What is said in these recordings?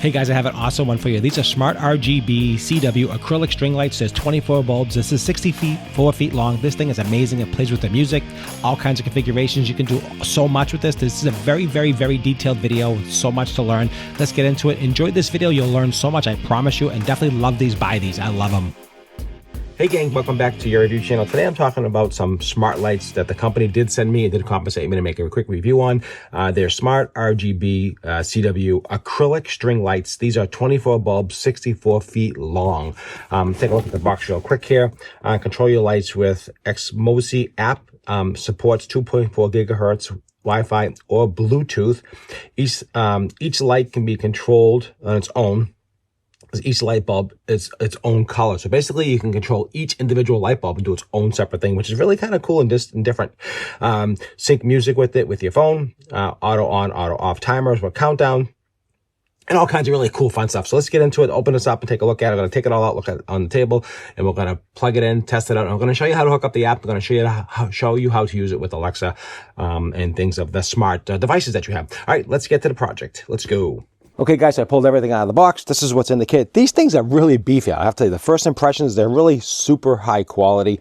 Hey guys, I have an awesome one for you. These are smart RGBCW acrylic string lights. There's 24 bulbs. This is 60 feet, 4 feet long. This thing is amazing. It plays with the music, all kinds of configurations. You can do so much with this. This is a very, very, very detailed video with so much to learn. Let's get into it. Enjoy this video. You'll learn so much, I promise you, and definitely love these. Buy these. I love them. Hey gang, welcome back to your review channel. Today I'm talking about some smart lights that the company did send me and did compensate me to make a quick review on. They're smart RGBCW acrylic string lights. These are 24 bulbs, 64 feet long. Take a look at the box real quick here. Control your lights with Xmcosy app. Supports 2.4 gigahertz Wi-Fi or Bluetooth. Each light can be controlled on its own. Each light bulb is its own color. So basically you can control each individual light bulb and do its own separate thing, which is really kind of cool and different. Sync music with it with your phone, auto on, auto off timers with countdown, and all kinds of really cool fun stuff. So let's get into it, open this up and take a look at it. I'm going to take it all out, look at it on the table, and we're going to plug it in, test it out. I'm going to show you how to hook up the app. I'm going to show you how to use it with Alexa and things of the smart devices that you have. All right, let's get to the project. Let's go. Okay guys, I pulled everything out of the box. This is what's in the kit. These things are really beefy. I have to tell you, the first impressions, they're really super high quality.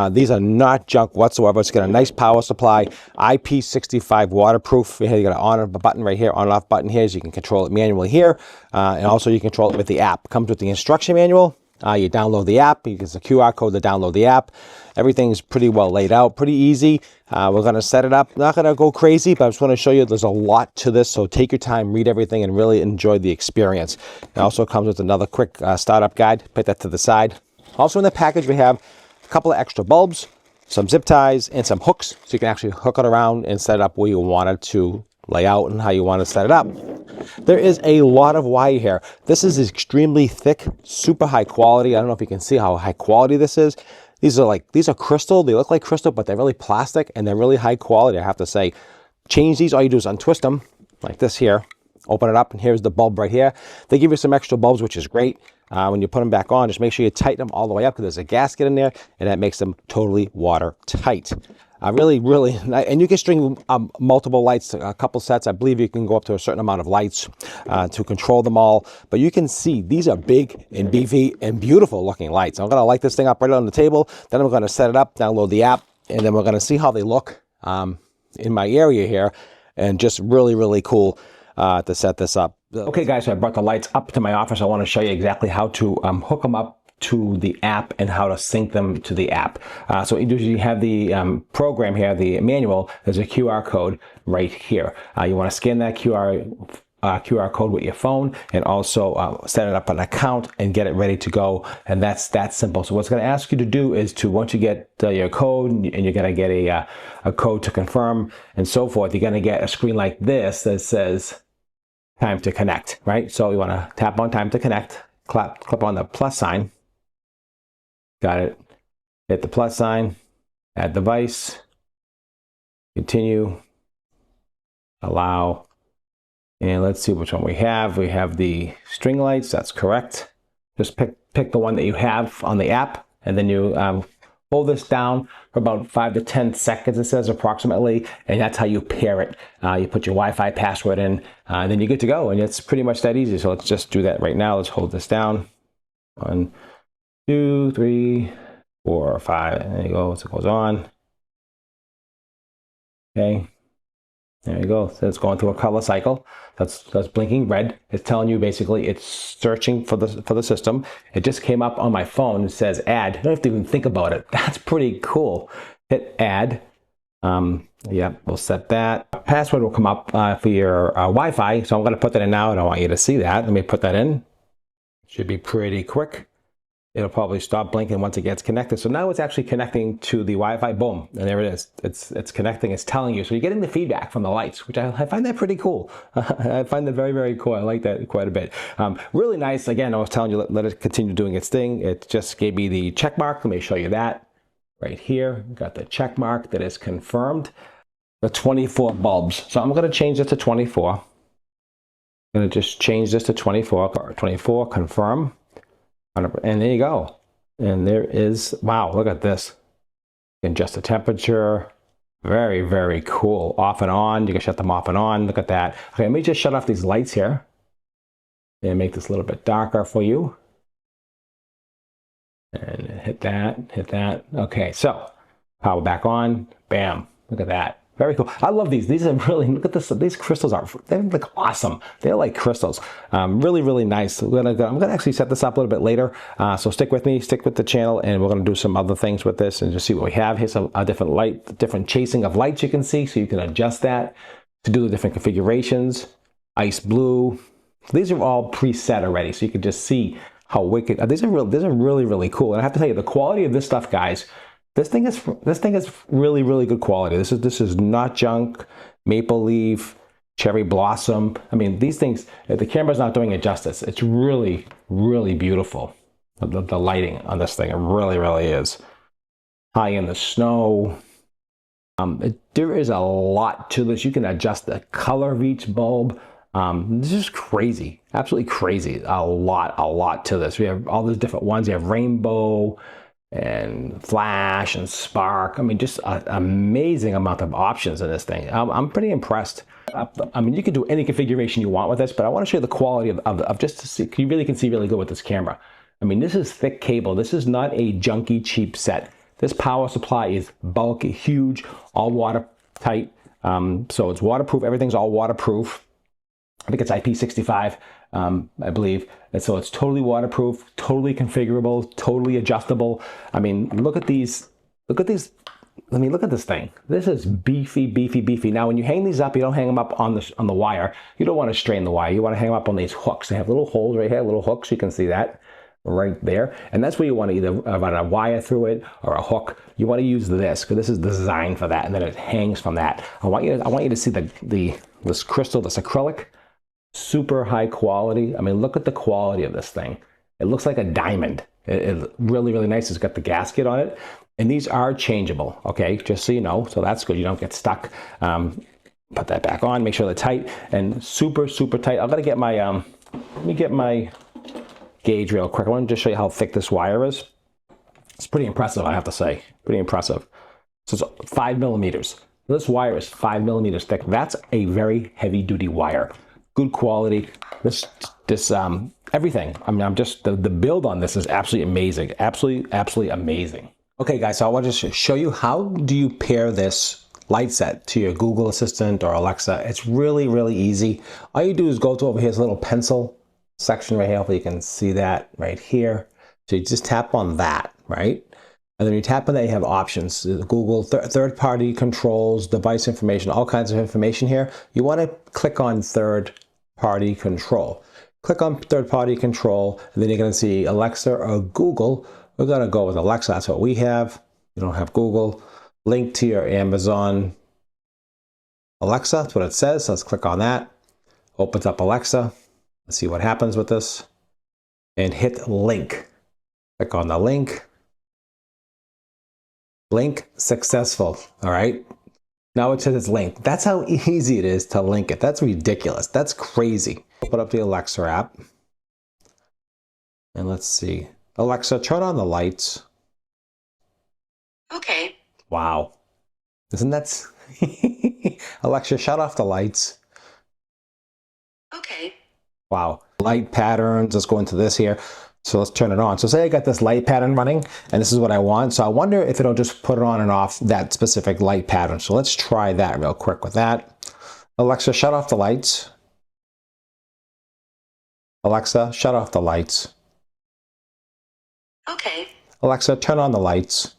These are not junk whatsoever. It's got a nice power supply, IP65 waterproof. Here you got an on off button right here, on and off button here, so you can control it manually here. And also you can control it with the app. Comes with the instruction manual. You download the app. You use a QR code to download the app. Everything's pretty well laid out, pretty easy. We're going to set it up. Not going to go crazy, but I just want to show you there's a lot to this. So take your time, read everything, and really enjoy the experience. It also comes with another quick startup guide. Put that to the side. Also in the package, we have a couple of extra bulbs, some zip ties, and some hooks. So you can actually hook it around and set it up where you want it to lay out and how you want to set it up. There is a lot of wire here. This is extremely thick, super high quality. I don't know if you can see how high quality this is. These are crystal. They look like crystal, but they're really plastic and they're really high quality, I have to say. Change these, all you do is untwist them like this here. Open it up, and here's the bulb right here. They give you some extra bulbs, which is great. When you put them back on, just make sure you tighten them all the way up because there's a gasket in there, and that makes them totally watertight. Really, really nice. And you can string multiple lights, a couple sets. I believe you can go up to a certain amount of lights to control them all. But you can see these are big and beefy and beautiful looking lights. I'm going to light this thing up right on the table. Then I'm going to set it up, download the app, and then we're going to see how they look in my area here. And just really, really cool to set this up. Okay guys, so I brought the lights up to my office. I want to show you exactly how to hook them up to the app and how to sync them to the app. So you have the program here, the manual. There's a QR code right here. You want to scan that QR code with your phone and also set it up an account and get it ready to go. And that's that simple. So what's going to ask you to do is to, once you get your code and you're going to get a code to confirm and so forth, you're going to get a screen like this that says time to connect, right? So you want to tap on time to connect, click on the plus sign. Got it. Hit the plus sign, add device, continue, allow, and let's see which one we have. We have the string lights, that's correct. Just pick the one that you have on the app, and then you hold this down for about 5 to 10 seconds, it says approximately, and that's how you pair it. You put your Wi-Fi password in, and then you're good to go, and it's pretty much that easy. So let's just do that right now. Let's hold this down. 1, 2, 3, 4, 5. And there you go. So it goes on. Okay. There you go. So it's going through a color cycle. That's blinking red. It's telling you basically it's searching for the system. It just came up on my phone. It says add. You don't have to even think about it. That's pretty cool. Hit add. Yeah, we'll set that. Password will come up for your Wi-Fi. So I'm going to put that in now. I don't want you to see that. Let me put that in. Should be pretty quick. It'll probably stop blinking once it gets connected. So now it's actually connecting to the Wi-Fi. Boom, and there it is. It's connecting. It's telling you. So you're getting the feedback from the lights, which I find that pretty cool. I find that very, very cool. I like that quite a bit. Really nice. Again, I was telling you, let it continue doing its thing. It just gave me the check mark. Let me show you that right here. Got the check mark that is confirmed. The 24 bulbs. So I'm going to change this to 24. I'm going to just change this to 24. 24, confirm. And there you go. And there is, wow, look at this. You can adjust the temperature. Very, very cool. Off and on. You can shut them off and on. Look at that. Okay, let me just shut off these lights here. and make this a little bit darker for you. And hit that, hit that. Okay, so power back on, bam, look at that. Very cool. I love these. These are really, look at this. These crystals they're like awesome. They're like crystals. Really, really nice. I'm gonna actually set this up a little bit later. So stick with me, stick with the channel, and we're gonna do some other things with this and just see what we have. Here's a different light, different chasing of lights you can see, so you can adjust that to do the different configurations. Ice blue. These are all preset already, so you can just see how wicked. These are really, really cool. And I have to tell you, the quality of this stuff, guys. This thing is really, really good quality. This is not junk, maple leaf, cherry blossom. I mean, these things, the camera's not doing it justice. It's really, really beautiful. The lighting on this thing, it really, really is. High in the snow. There is a lot to this. You can adjust the color of each bulb. This is crazy, absolutely crazy. A lot to this. We have all these different ones. You have rainbow, and flash and spark. I mean, just an amazing amount of options in this thing. I'm pretty impressed. I mean, you can do any configuration you want with this, but I want to show you the quality of just to see. You really can see really good with this camera. I mean, this is thick cable. This is not a junky cheap set. This power supply is bulky, huge, all watertight. So it's waterproof. Everything's all waterproof. I think it's IP65, I believe. And so it's totally waterproof, totally configurable, totally adjustable. I mean, look at these. Look at these. I mean, look at this thing. This is beefy, beefy, beefy. Now, when you hang these up, you don't hang them up on the wire. You don't want to strain the wire. You want to hang them up on these hooks. They have little holes right here, little hooks. You can see that right there. And that's where you want to either run a wire through it or a hook. You want to use this because this is designed for that, and then it hangs from that. I want you to see this crystal, this acrylic. Super high quality. I mean, look at the quality of this thing. It looks like a diamond. It's really, really nice. It's got the gasket on it. And these are changeable, okay? Just so you know. So that's good. You don't get stuck. Put that back on. Make sure they're tight and super, super tight. I'm going to get my, let me get my gauge real quick. I want to just show you how thick this wire is. It's pretty impressive, I have to say. Pretty impressive. So it's 5 millimeters. This wire is 5 millimeters thick. That's a very heavy duty wire. Good quality. This everything. I mean, I'm just the build on this is absolutely amazing. Absolutely amazing. Okay, guys. So I want to just show you how do you pair this light set to your Google Assistant or Alexa. It's really, really easy. All you do is go to over here's a little pencil section right here. Hopefully you can see that right here. So you just tap on that, right? And then you tap on that, you have options. Google, third-party controls, device information, all kinds of information here. You want to click on third-party control. Click on third-party control, and then you're going to see Alexa or Google. We're going to go with Alexa. That's what we have. You don't have Google. Link to your Amazon Alexa. That's what it says. So let's click on that. Opens up Alexa. Let's see what happens with this. And hit link. Click on the link. Link successful. All right. Now it says it's linked. That's how easy it is to link it. That's ridiculous. That's crazy. Open up the Alexa app. And let's see. Alexa, turn on the lights. Okay. Wow. Isn't that... Alexa, shut off the lights. Okay. Wow. Light patterns. Let's go into this here. So let's turn it on. So say I got this light pattern running and this is what I want. So I wonder if it'll just put it on and off that specific light pattern. So let's try that real quick with that. Alexa, shut off the lights. Alexa, shut off the lights. Okay. Alexa, turn on the lights.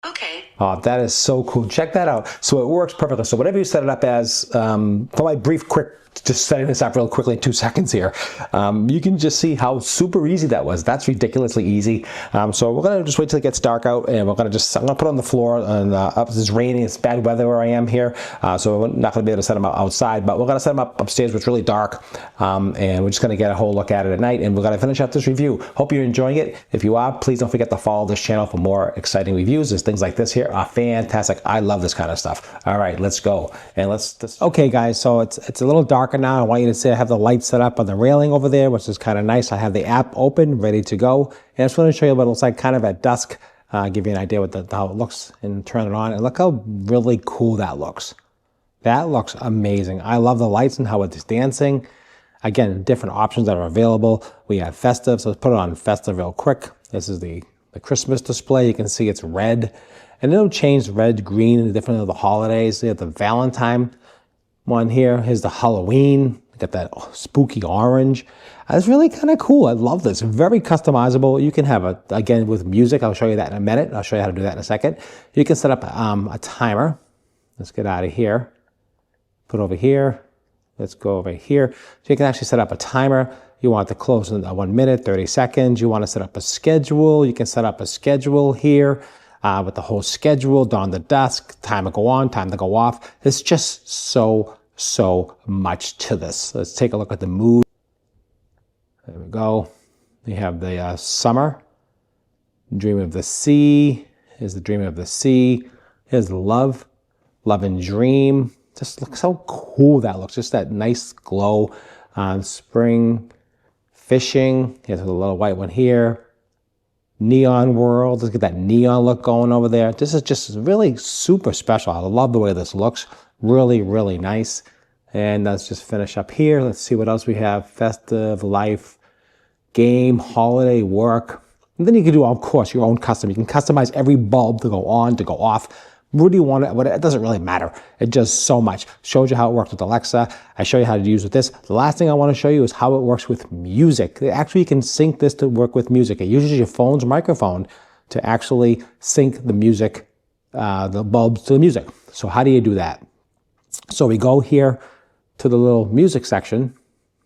Okay. Oh, that is so cool. Check that out. So it works perfectly. So whatever you set it up as, for my brief, quick, just setting this up real quickly in 2 seconds here, you can just see how super easy that was. That's ridiculously easy. So we're gonna just wait till it gets dark out, and I'm gonna put it on the floor. And it's raining. It's bad weather where I am here, so we're not gonna be able to set them up outside. But we're gonna set them up upstairs, where it's really dark, and we're just gonna get a whole look at it at night. And we're gonna finish up this review. Hope you're enjoying it. If you are, please don't forget to follow this channel for more exciting reviews. There's things like this here are fantastic. I love this kind of stuff. All right, let's go and okay, guys. So it's a little darker now. I want you to see I have the light set up on the railing over there, which is kind of nice. I have the app open, ready to go. And I just want to show you what it looks like kind of at dusk, give you an idea how it looks, and turn it on. And look how really cool that looks. That looks amazing. I love the lights and how it's dancing. Again, different options that are available. We have festive, so let's put it on festive real quick. This is the Christmas display. You can see it's red, and it'll change red, green, different of the holidays. We have the Valentine one here. Here's the Halloween. Got that spooky orange. It's really kind of cool. I love this. Very customizable. You can have again, with music. I'll show you that in a minute. I'll show you how to do that in a second. You can set up a timer. Let's get out of here. Put over here. Let's go over here. So you can actually set up a timer. You want it to close in 1 minute, 30 seconds. You want to set up a schedule. You can set up a schedule here with the whole schedule, dawn to dusk, time to go on, time to go off. It's just so much to this. Let's take a look at the mood. There we go. We have the summer, dream of the sea. Here's the dream of the sea. Here's love, love and dream. Just looks how cool that looks. Just that nice glow. Spring, fishing. Here's a little white one here. Neon world. Let's get that neon look going over there. This is just really super special. I love the way this looks. Really nice. And let's just finish up here. Let's see what else we have. Festive, life, game, holiday, work. And then you can do, of course, your own custom. You can customize every bulb to go on, to go off. What do you want? It doesn't really matter. It does so much. Shows you how it works with Alexa. I show you how to use with this. The last thing I want to show you is how it works with music. Actually, you can sync this to work with music. It uses your phone's microphone to actually sync the music, the bulbs to the music. So how do you do that? So we go here to the little music section,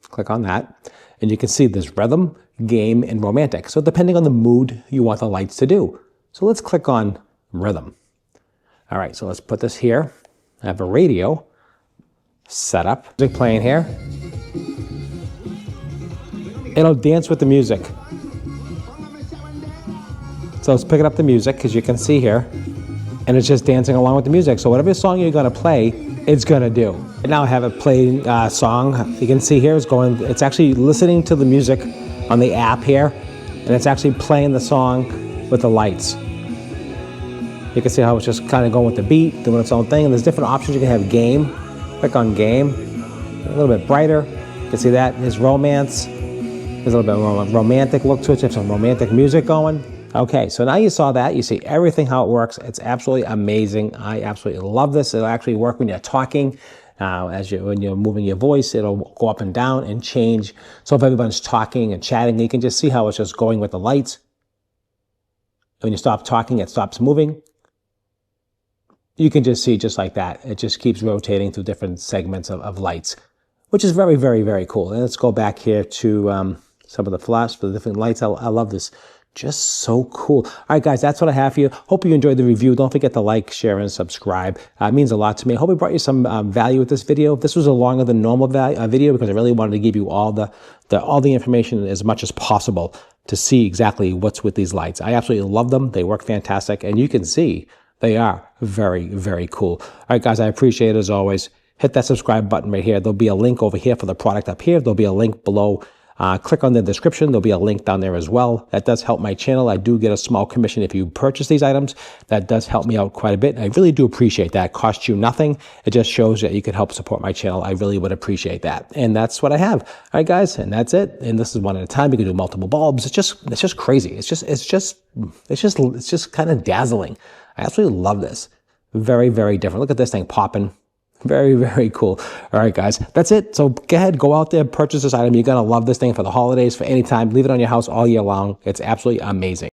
click on that, and you can see there's rhythm, game, and romantic. So depending on the mood you want the lights to do. So let's click on rhythm. All right, so let's put this here. I have a radio set up. Music playing here. It'll dance with the music. So let's pick it up the music, because you can see here, and it's just dancing along with the music. So whatever song you're gonna play, it's gonna do. And now I have it playing song. You can see here it's actually listening to the music on the app here, and it's actually playing the song with the lights. You can see how it's just kind of going with the beat, doing its own thing. And there's different options. You can have game. Click on game. A little bit brighter. You can see that. There's romance. There's a little bit more of a romantic look to it. You have some romantic music going. Okay, so now you saw that. You see everything, how it works. It's absolutely amazing. I absolutely love this. It'll actually work when you're talking. When you're moving your voice, it'll go up and down and change. So if everyone's talking and chatting, you can just see how it's just going with the lights. When you stop talking, it stops moving. You can just see just like that. It just keeps rotating through different segments of lights, which is very cool. And let's go back here to some of the flash for the different lights. I love this. Just so cool. All right, guys, that's what I have for you. Hope you enjoyed the review. Don't forget to like, share, and subscribe. It means a lot to me. I hope it brought you some value with this video. This was a longer than normal video because I really wanted to give you all the information as much as possible to see exactly what's with these lights. I absolutely love them. They work fantastic, and you can see they are very cool. All right, guys, I appreciate it as always. Hit that subscribe button right here. There'll be a link over here for the product up here. There'll be a link below. Click on the description. There'll be a link down there as well. That does help my channel. I do get a small commission if you purchase these items. That does help me out quite a bit. I really do appreciate that. It costs you nothing. It just shows that you can help support my channel. I really would appreciate that. And that's what I have. All right, guys, and that's it. And this is one at a time. You can do multiple bulbs. It's just crazy. It's just kind of dazzling. I absolutely love this. Very different. Look at this thing popping. Very cool. All right, guys, that's it. So go ahead, go out there, purchase this item. You're going to love this thing for the holidays, for any time. Leave it on your house all year long. It's absolutely amazing.